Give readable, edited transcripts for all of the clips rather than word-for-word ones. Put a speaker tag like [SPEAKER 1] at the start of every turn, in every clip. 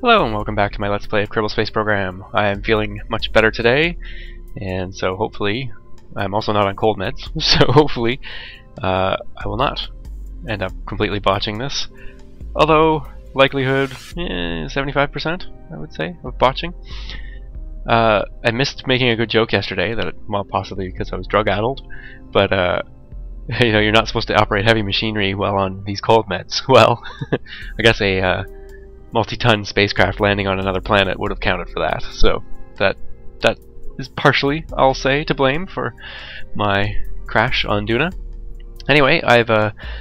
[SPEAKER 1] Hello and welcome back to my Let's Play of Kerbal Space Program. I am feeling much better today, and so hopefully, I'm also not on cold meds, so hopefully I will not end up completely botching this. Although, likelihood, 75% I would say, of botching. I missed making a good joke yesterday, well, possibly because I was drug-addled, but you know, you're not supposed to operate heavy machinery while on these cold meds. Well, I guess a multi-ton spacecraft landing on another planet would have counted for that. So that is partially, I'll say, to blame for my crash on Duna. Anyway, I've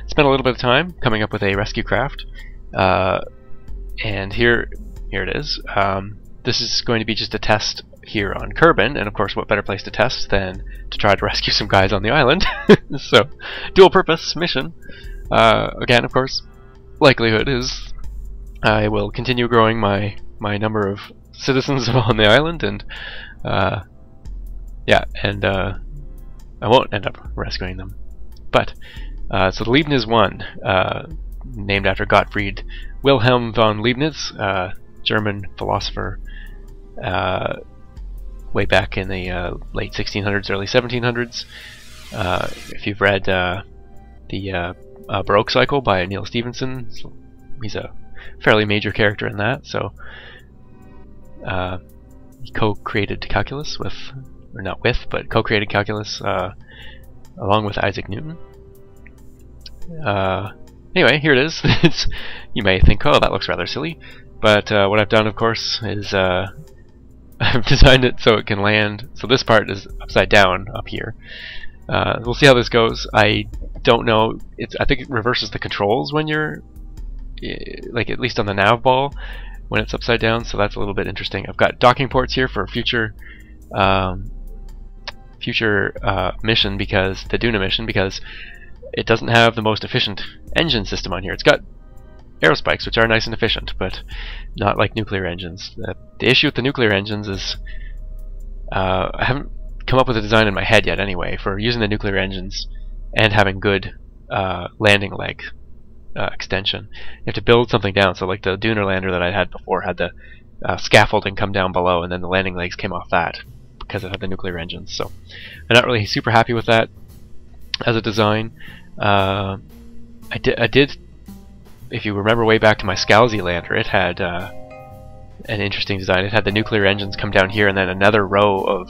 [SPEAKER 1] spent a little bit of time coming up with a rescue craft, and here it is. This is going to be just a test here on Kerbin, and of course, what better place to test than to try to rescue some guys on the island? So, dual purpose mission. Again, of course, likelihood is I will continue growing my number of citizens on the island, and yeah, and I won't end up rescuing them. But so the Leibniz 1, named after Gottfried Wilhelm von Leibniz, German philosopher, way back in the late 1600s, early 1700s. If you've read the Baroque Cycle by Neil Stephenson, he's a fairly major character in that. So he co-created calculus with, or not with, but co-created calculus along with Isaac Newton. Anyway, here it is. You may think, oh, that looks rather silly, but what I've done, of course, is I've designed it so it can land. So this part is upside down up here. We'll see how this goes. I don't know. I think it reverses the controls when you're, like, at least on the nav ball, when it's upside down. So that's a little bit interesting. I've got docking ports here for future mission, because the Duna mission, because it doesn't have the most efficient engine system on here. It's got aerospikes, which are nice and efficient, but not like nuclear engines. The issue with the nuclear engines is I haven't come up with a design in my head yet anyway for using the nuclear engines and having good landing leg extension. You have to build something down, so like the Duna lander that I had before had the scaffolding come down below, and then the landing legs came off that because it had the nuclear engines. So I'm not really super happy with that as a design. I did, if you remember way back to my Scalzi lander, it had an interesting design. It had the nuclear engines come down here, and then another row of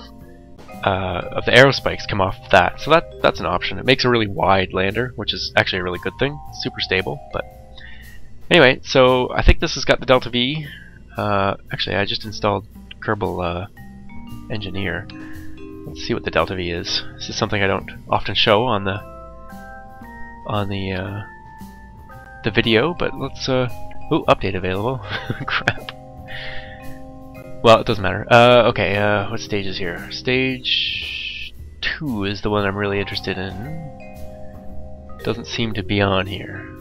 [SPEAKER 1] the aerospikes come off that. So that's an option. It makes a really wide lander, which is actually a really good thing. Super stable. But anyway, so I think this has got the Delta V. Actually, I just installed Kerbal Engineer. Let's see what the Delta V is. This is something I don't often show on the video, but let's ooh, update available. Crap. Well, it doesn't matter. Okay, what stage is here? Stage 2 is the one I'm really interested in. Doesn't seem to be on here.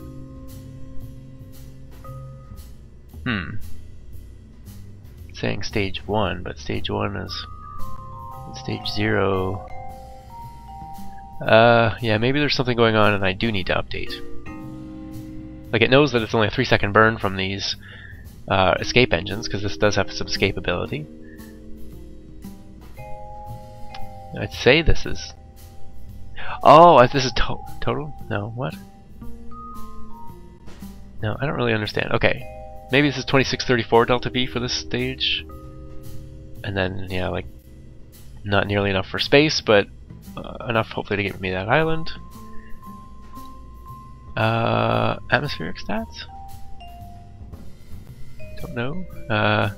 [SPEAKER 1] It's saying stage 1, but stage 1 is stage 0. Yeah, maybe there's something going on and I do need to update. Like, it knows that it's only a 3-second burn from these escape engines, because this does have some escapability. I'd say this is... Oh, this is total? No, what? No, I don't really understand. Okay, maybe this is 2634 Delta V for this stage. And then, yeah, like, not nearly enough for space, but enough hopefully to get me that island. Atmospheric stats? Don't know.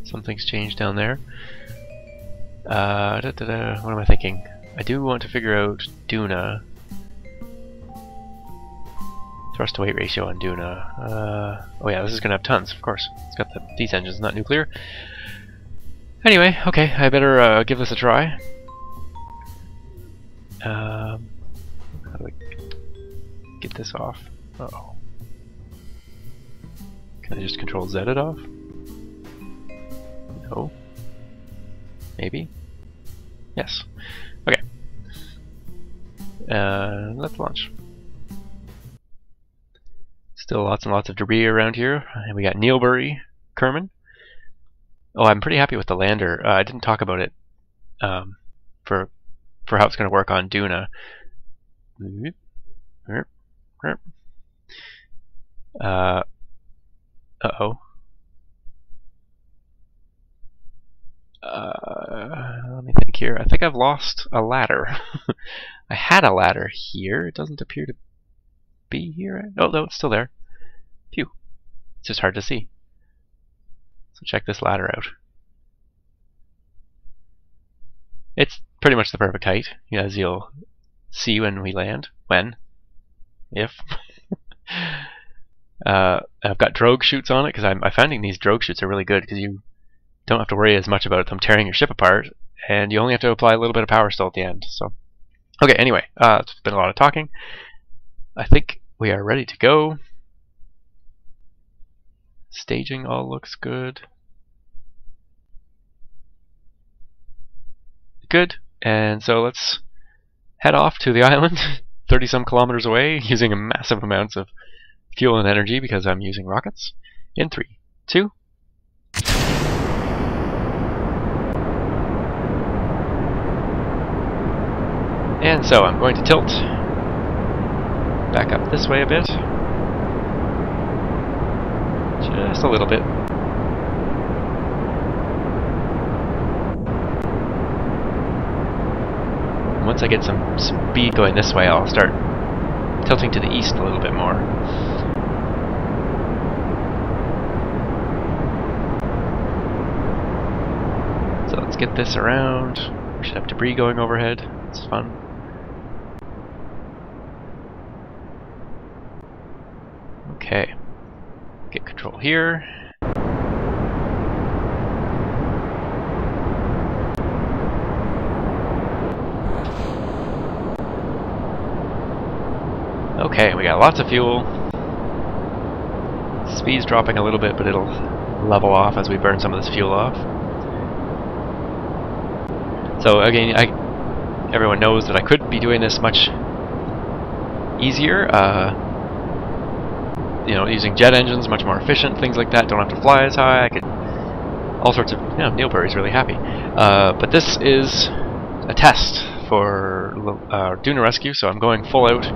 [SPEAKER 1] Something's changed down there. What am I thinking? I do want to figure out Duna. Thrust to weight ratio on Duna. Oh yeah, this is gonna have tons, of course. It's got these engines, not nuclear. Anyway, okay, I better give this a try. How do I get this off? Uh-oh. Can I just control Z it off? No. Maybe? Yes. Okay. Let's launch. Still lots and lots of debris around here. And we got Neilbury, Kerman. Oh, I'm pretty happy with the lander. I didn't talk about it for how it's going to work on Duna. Uh-oh. Let me think here. I think I've lost a ladder. I had a ladder here. It doesn't appear to be here. Oh, no, it's still there. Phew. It's just hard to see. So check this ladder out. It's pretty much the perfect height, as you'll see when we land. When? If. I've got drogue chutes on it because I'm finding these drogue chutes are really good because you don't have to worry as much about them tearing your ship apart, and you only have to apply a little bit of power still at the end. So, okay. Anyway, it's been a lot of talking. I think we are ready to go. Staging all looks good. Good. And so let's head off to the island, 30-some kilometers away, using massive amounts of fuel and energy because I'm using rockets. In 3, 2. And so I'm going to tilt back up this way a bit. Just a little bit. Once I get some speed going this way, I'll start tilting to the east a little bit more. So let's get this around. We should have debris going overhead. It's fun. Okay. Get control here. Okay, we got lots of fuel. Speed's dropping a little bit, but it'll level off as we burn some of this fuel off. So again, everyone knows that I could be doing this much easier. Using jet engines, much more efficient, things like that. Don't have to fly as high. I could all sorts of. Neilbury's really happy. But this is a test for Duna rescue, so I'm going full out.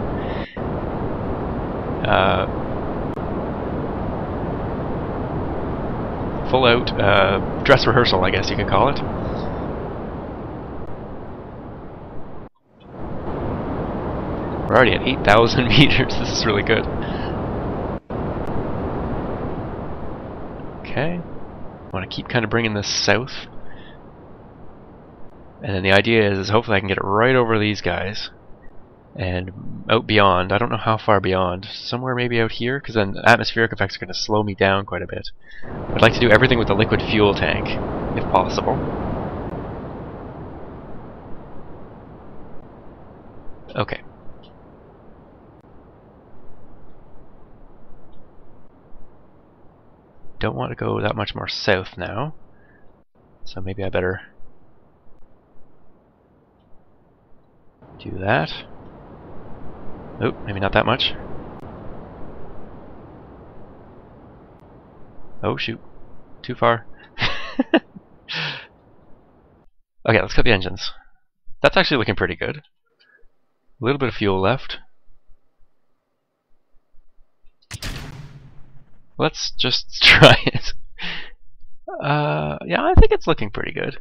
[SPEAKER 1] Full out dress rehearsal, I guess you could call it. We're already at 8,000 meters. This is really good. Okay. I want to keep kind of bringing this south. And then the idea is hopefully I can get it right over these guys. And out beyond. I don't know how far beyond. Somewhere maybe out here, because then atmospheric effects are going to slow me down quite a bit. I'd like to do everything with the liquid fuel tank, if possible. Okay. Don't want to go that much more south now. So maybe I better do that. Oh, maybe not that much. Oh shoot, too far. Okay, let's cut the engines. That's actually looking pretty good. A little bit of fuel left. Let's just try it. Yeah, I think it's looking pretty good.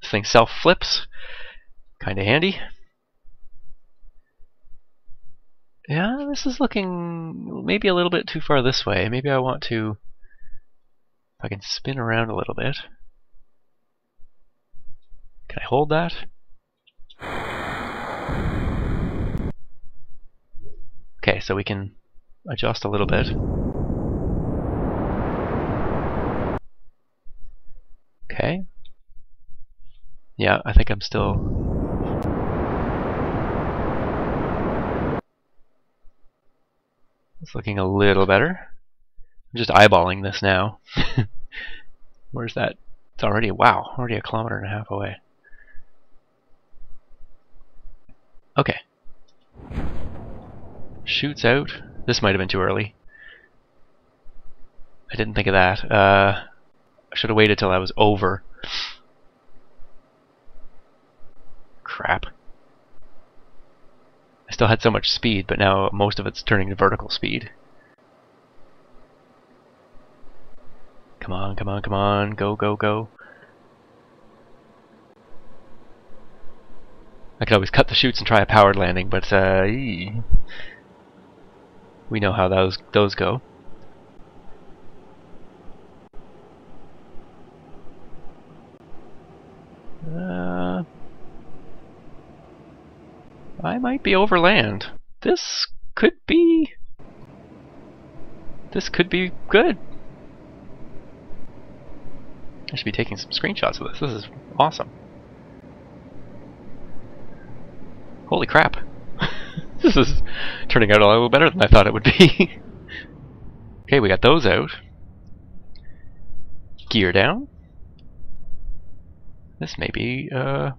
[SPEAKER 1] This thing self-flips. Kinda handy. Yeah, this is looking maybe a little bit too far this way. Maybe I want to... If I can spin around a little bit. Can I hold that? Okay, so we can adjust a little bit. Okay. Yeah, I think I'm still... It's looking a little better. I'm just eyeballing this now. Where's that? It's already, wow, already 1.5 kilometers away. Okay. Shoots out. This might have been too early. I didn't think of that. I should have waited till I was over. Crap. I still had so much speed, but now most of it's turning to vertical speed. Come on, come on, come on. Go, go, go. I could always cut the chutes and try a powered landing, but we know how those go. I might be over land. This could be good. I should be taking some screenshots of this. This is awesome. Holy crap. This is turning out a little better than I thought it would be. Okay, we got those out. Gear down. This may be, I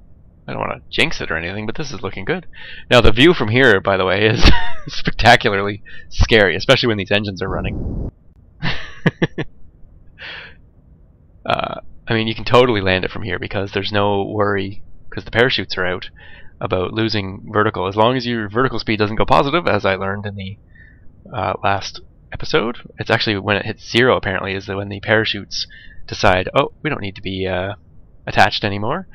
[SPEAKER 1] don't want to jinx it or anything, but this is looking good. Now the view from here, by the way, is spectacularly scary, especially when these engines are running. I mean, you can totally land it from here because there's no worry, because the parachutes are out, about losing vertical. As long as your vertical speed doesn't go positive, as I learned in the last episode. It's actually when it hits 0, apparently, is when the parachutes decide, oh, we don't need to be attached anymore.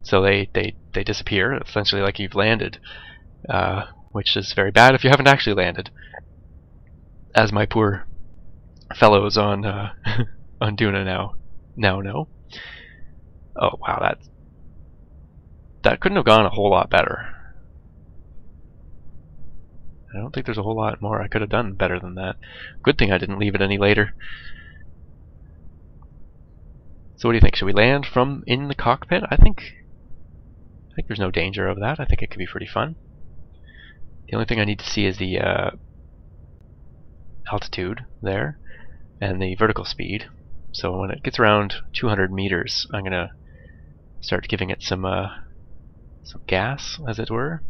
[SPEAKER 1] So they disappear, essentially like you've landed, which is very bad if you haven't actually landed, as my poor fellows on on Duna now know. Oh wow, that couldn't have gone a whole lot better. I don't think there's a whole lot more I could have done better than that. Good thing I didn't leave it any later. So what do you think? Should we land from in the cockpit? I think there's no danger of that. I think it could be pretty fun. The only thing I need to see is the altitude there and the vertical speed. So when it gets around 200 meters, I'm gonna start giving it some gas, as it were.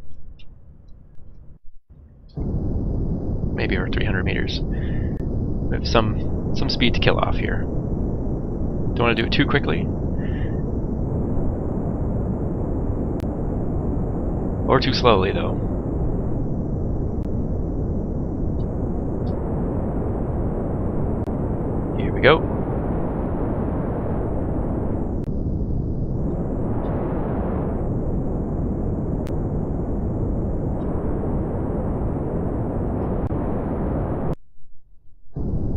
[SPEAKER 1] Maybe over 300 meters. We have some speed to kill off here. Don't want to do it too quickly, or too slowly, though. Here we go.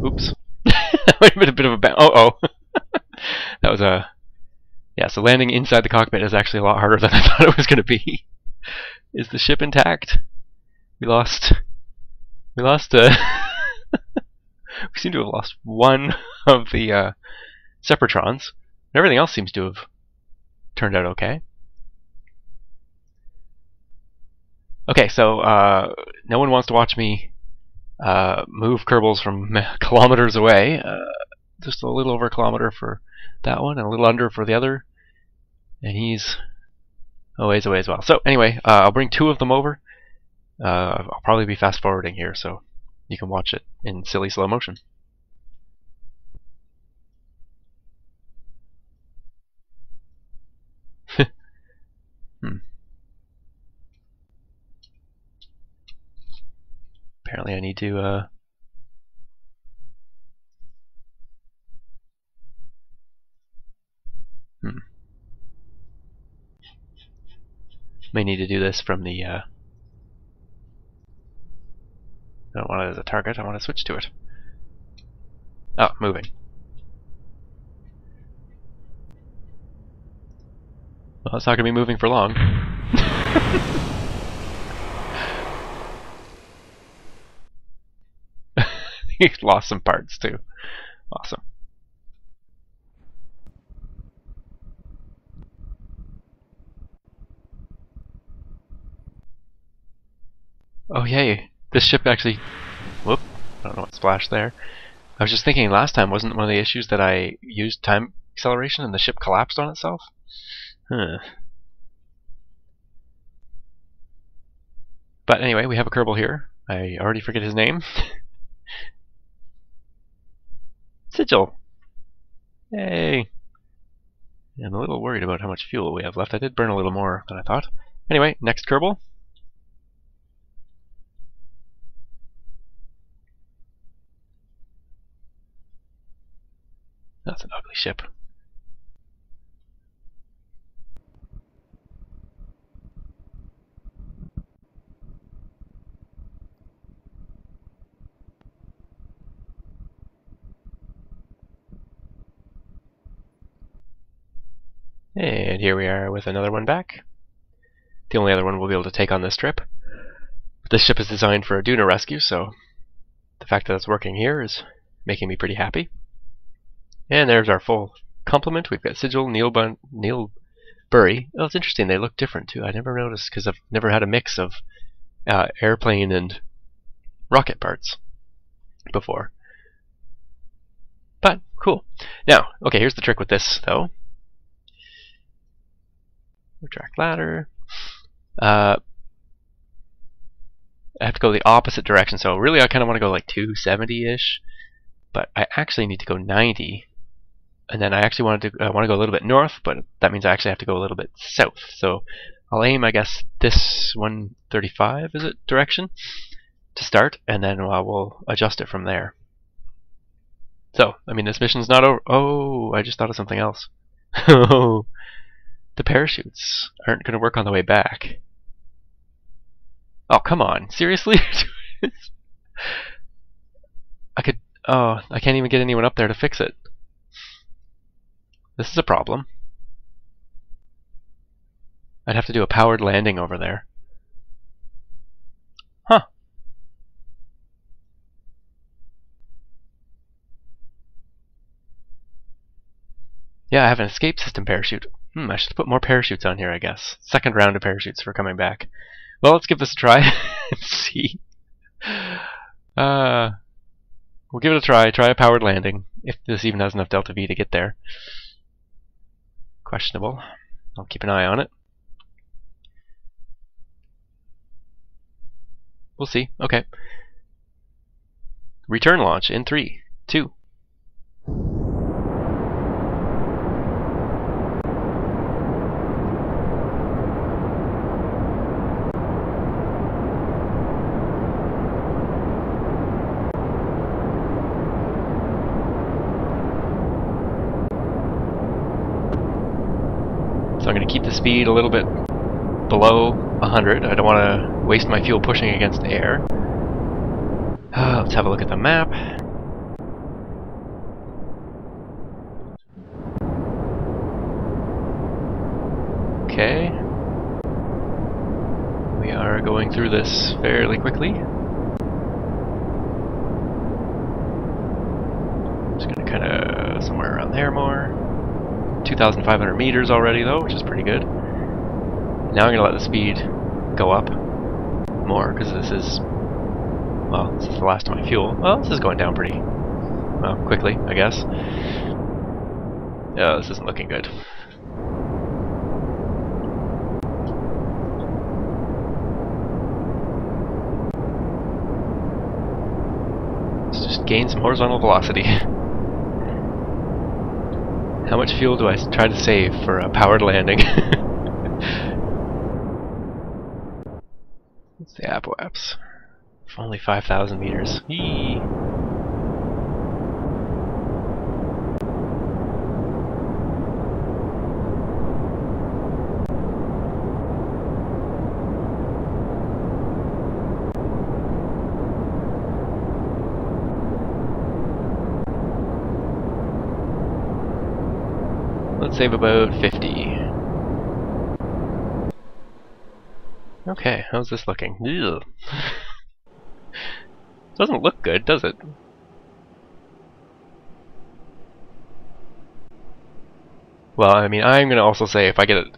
[SPEAKER 1] Oops. That might have been a bit of a oh. That was a... Yeah, so landing inside the cockpit is actually a lot harder than I thought it was going to be. Is the ship intact? We seem to have lost one of the Separatrons. Everything else seems to have turned out okay. Okay, so no one wants to watch me move Kerbals from kilometers away. Just a little over a kilometer for that one, and a little under for the other. And he's a ways away as well. So anyway, I'll bring 2 of them over. I'll probably be fast forwarding here, so you can watch it in silly slow motion. Apparently I need to may need to do this from the I don't want it as a target, I want to switch to it. Oh, moving. Well, it's not going to be moving for long. He lost some parts too. Awesome. Oh yay, this ship actually... Whoop, I don't know what splashed there. I was just thinking last time, wasn't one of the issues that I used time acceleration and the ship collapsed on itself? Huh. But anyway, we have a Kerbal here. I already forget his name. sigil! Yay! Yeah, I'm a little worried about how much fuel we have left. I did burn a little more than I thought. Anyway, next Kerbal. That's an ugly ship. And here we are with another one back. The only other one we'll be able to take on this trip. This ship is designed for a Duna rescue, so the fact that it's working here is making me pretty happy. And there's our full complement. We've got Sigil, Neil Bury. Oh, it's interesting. They look different too. I never noticed because I've never had a mix of airplane and rocket parts before. But cool. Now, okay, here's the trick with this though. Retract ladder. I have to go the opposite direction, so really I kind of want to go like 270-ish, but I actually need to go 90, and then I actually want to go a little bit north, but that means I actually have to go a little bit south. So I'll aim, I guess, this 135 is it direction to start, and then we'll adjust it from there. So I mean, this mission's not over. Oh, I just thought of something else. Oh. The parachutes aren't going to work on the way back. Oh, come on. Seriously? I can't even get anyone up there to fix it. This is a problem. I'd have to do a powered landing over there. Huh. Yeah, I have an escape system parachute. I should put more parachutes on here, I guess. Second round of parachutes for coming back. Well, let's give this a try and see. We'll give it a try. Try a powered landing, if this even has enough delta V to get there. Questionable. I'll keep an eye on it. We'll see. Okay. Return launch in 3, 2. So I'm going to keep the speed a little bit below 100. I don't want to waste my fuel pushing against air. Let's have a look at the map. Okay. We are going through this fairly quickly. Just going to kind of somewhere around there more. 2,500 meters already though, which is pretty good. Now I'm going to let the speed go up more because this is, well, this is the last of my fuel. Well, this is going down pretty, well, quickly, I guess. Yeah, this isn't looking good. Let's just gain some horizontal velocity. How much fuel do I try to save for a powered landing? What's the apoaps? Only 5,000 meters. Eee. Let's save about 50. Okay, how's this looking? Ew. Doesn't look good, does it? Well, I mean, I'm gonna also say if I get it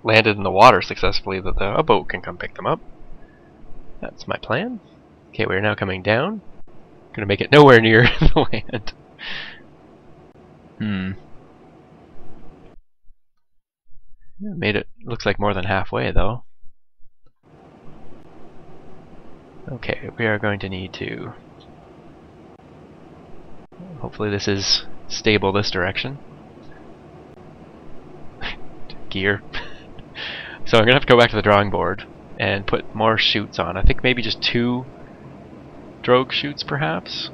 [SPEAKER 1] landed in the water successfully, that a boat can come pick them up. That's my plan. Okay, we're now coming down. Gonna make it nowhere near the land. Made it, looks like more than halfway though. Okay, we are going to need to Hopefully this is stable this direction. Gear. So I'm gonna have to go back to the drawing board and put more chutes on. I think maybe just 2 drogue chutes perhaps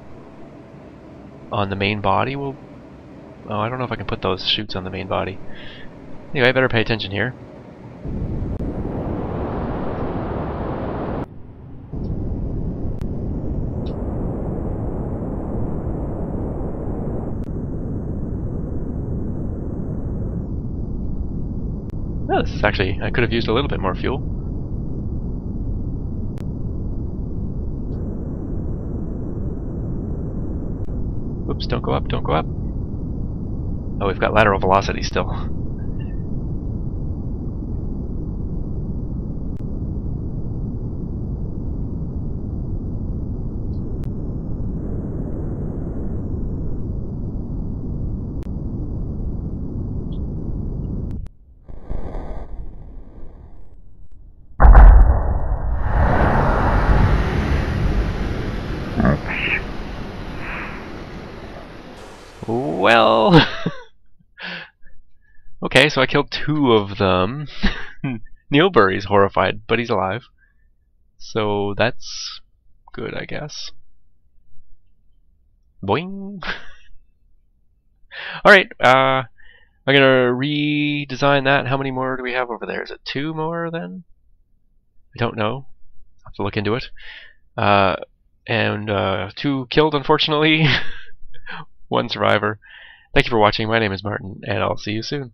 [SPEAKER 1] on the main body will... Oh, I don't know if I can put those chutes on the main body. Anyway, I better pay attention here. Oh, this is actually... I could have used a little bit more fuel. Oops, don't go up, don't go up. Oh, we've got lateral velocity still. Well... Okay, so I killed 2 of them. Neilbury's horrified, but he's alive. So that's good, I guess. Boing! Alright, I'm gonna redesign that. How many more do we have over there? Is it 2 more then? I don't know. I'll have to look into it. 2 killed, unfortunately. 1 survivor. Thank you for watching. My name is Martin, and I'll see you soon.